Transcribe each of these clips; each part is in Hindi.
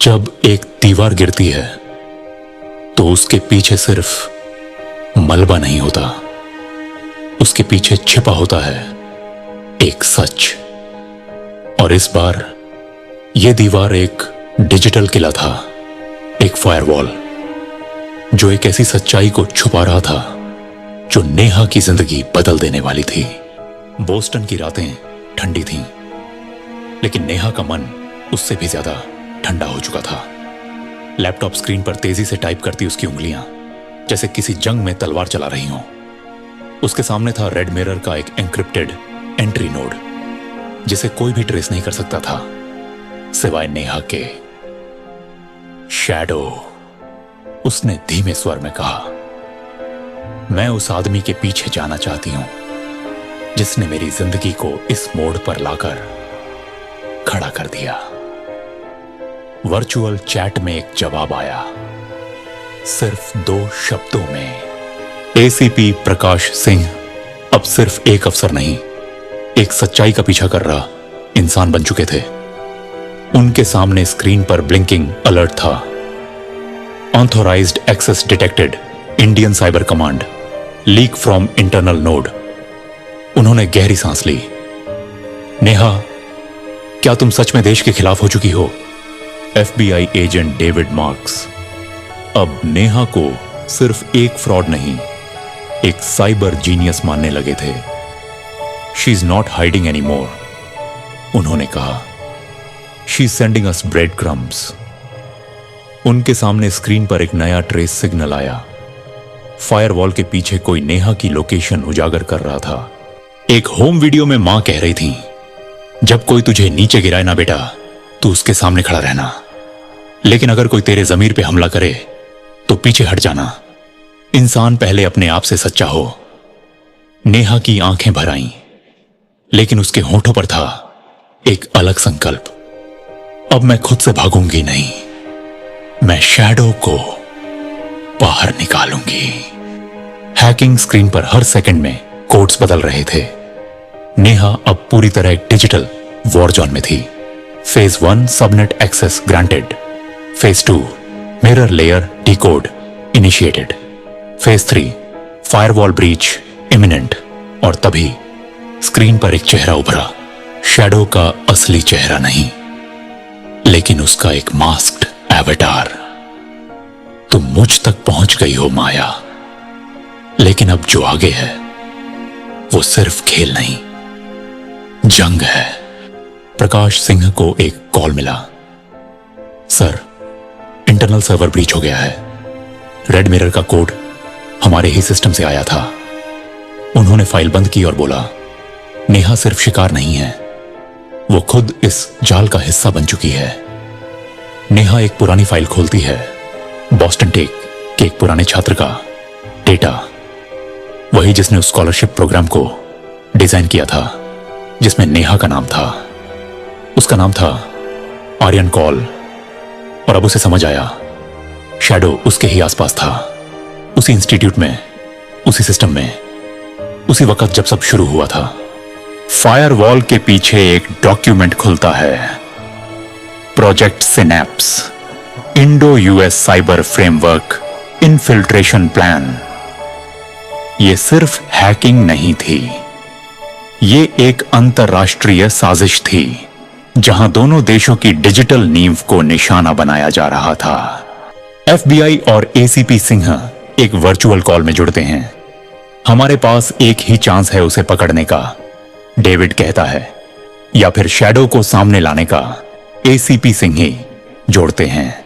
जब एक दीवार गिरती है तो उसके पीछे सिर्फ मलबा नहीं होता, उसके पीछे छिपा होता है एक सच। और इस बार यह दीवार एक डिजिटल किला था, एक फायरवॉल जो एक ऐसी सच्चाई को छुपा रहा था जो नेहा की जिंदगी बदल देने वाली थी। बोस्टन की रातें ठंडी थीं, लेकिन नेहा का मन उससे भी ज्यादा ठंडा हो चुका था। लैपटॉप स्क्रीन पर तेजी से टाइप करती उसकी उंगलियां जैसे किसी जंग में तलवार चला रही हों। उसके सामने था रेड मिरर का एक एन्क्रिप्टेड एंट्री नोड जिसे कोई भी ट्रेस नहीं कर सकता था सिवाय नेहा के। शैडो, उसने धीमे स्वर में कहा, मैं उस आदमी के पीछे जाना चाहती हूं जिसने मेरी जिंदगी को इस मोड़ पर लाकर खड़ा कर दिया। वर्चुअल चैट में एक जवाब आया, सिर्फ 2 शब्दों में। एसीपी प्रकाश सिंह अब सिर्फ एक अफसर नहीं, एक सच्चाई का पीछा कर रहा इंसान बन चुके थे। उनके सामने स्क्रीन पर ब्लिंकिंग अलर्ट था, authorised access detected, Indian cyber command, leak from internal node. उन्होंने गहरी सांस ली। नेहा, क्या तुम सच में देश के खिलाफ हो चुकी हो? FBI एजेंट डेविड मार्क्स अब नेहा को सिर्फ एक फ्रॉड नहीं, एक साइबर जीनियस मानने लगे थे। She is not hiding any more, उन्होंने कहा। She is sending us bread crumbs. उनके सामने स्क्रीन पर एक नया ट्रेस सिग्नल आया। फायरवॉल के पीछे कोई नेहा की लोकेशन उजागर कर रहा था। एक होम वीडियो में मां कह रही थी, जब कोई तुझे नीचे गिराए ना बेटा, तू उसके सामने खड़ा रहना, लेकिन अगर कोई तेरे जमीर पे हमला करे तो पीछे हट जाना। इंसान पहले अपने आप से सच्चा हो। नेहा की आंखें भर आईं, लेकिन उसके होठों पर था एक अलग संकल्प। अब मैं खुद से भागूंगी नहीं, मैं शैडो को बाहर निकालूंगी। हैकिंग स्क्रीन पर हर सेकंड में कोड्स बदल रहे थे। नेहा अब पूरी तरह एक डिजिटल वॉर जोन में थी। Phase 1 subnet access granted, phase 2 mirror layer decode initiated, phase 3 firewall breach imminent. और तभी स्क्रीन पर एक चेहरा उभरा, शैडो का असली चेहरा नहीं, लेकिन उसका एक मास्क्ड एवेटार। तुम मुझ तक पहुंच गई हो माया, लेकिन अब जो आगे है वो सिर्फ खेल नहीं, जंग है। प्रकाश सिंह को एक कॉल मिला, सर, इंटरनल सर्वर ब्रीच हो गया है। रेड मिरर का कोड हमारे ही सिस्टम से आया था। उन्होंने फाइल बंद की और बोला, नेहा सिर्फ शिकार नहीं है, वो खुद इस जाल का हिस्सा बन चुकी है। नेहा एक पुरानी फाइल खोलती है, बॉस्टन टेक के एक पुराने छात्र का डेटा, वही जिसने उस स्कॉलरशिप प्रोग्राम को डिजाइन किया था जिसमें नेहा का नाम था। उसका नाम था आर्यन कॉल। और अब उसे समझ आया, शैडो उसके ही आसपास था, उसी इंस्टीट्यूट में, उसी सिस्टम में, उसी वक्त जब सब शुरू हुआ था। फायरवॉल के पीछे एक डॉक्यूमेंट खुलता है, project synapse, Indo US cyber framework infiltration plan. यह सिर्फ हैकिंग नहीं थी, ये एक अंतरराष्ट्रीय साजिश थी जहां दोनों देशों की डिजिटल नींव को निशाना बनाया जा रहा था। FBI और ACP सिंह एक वर्चुअल कॉल में जुड़ते हैं। हमारे पास एक ही चांस है उसे पकड़ने का, डेविड कहता है, या फिर शैडो को सामने लाने का, ACP सिंह ही जोड़ते हैं।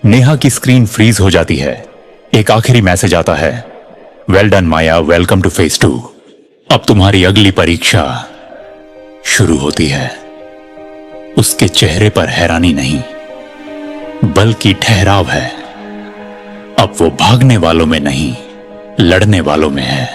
नेहा की स्क्रीन फ्रीज हो जाती है। एक आखिरी मैसेज आता है, वेल डन माया, वेलकम टू फेज 2। अब तुम्हारी अगली परीक्षा शुरू होती है। उसके चेहरे पर हैरानी नहीं, बल्कि ठहराव है। अब वो भागने वालों में नहीं, लड़ने वालों में है।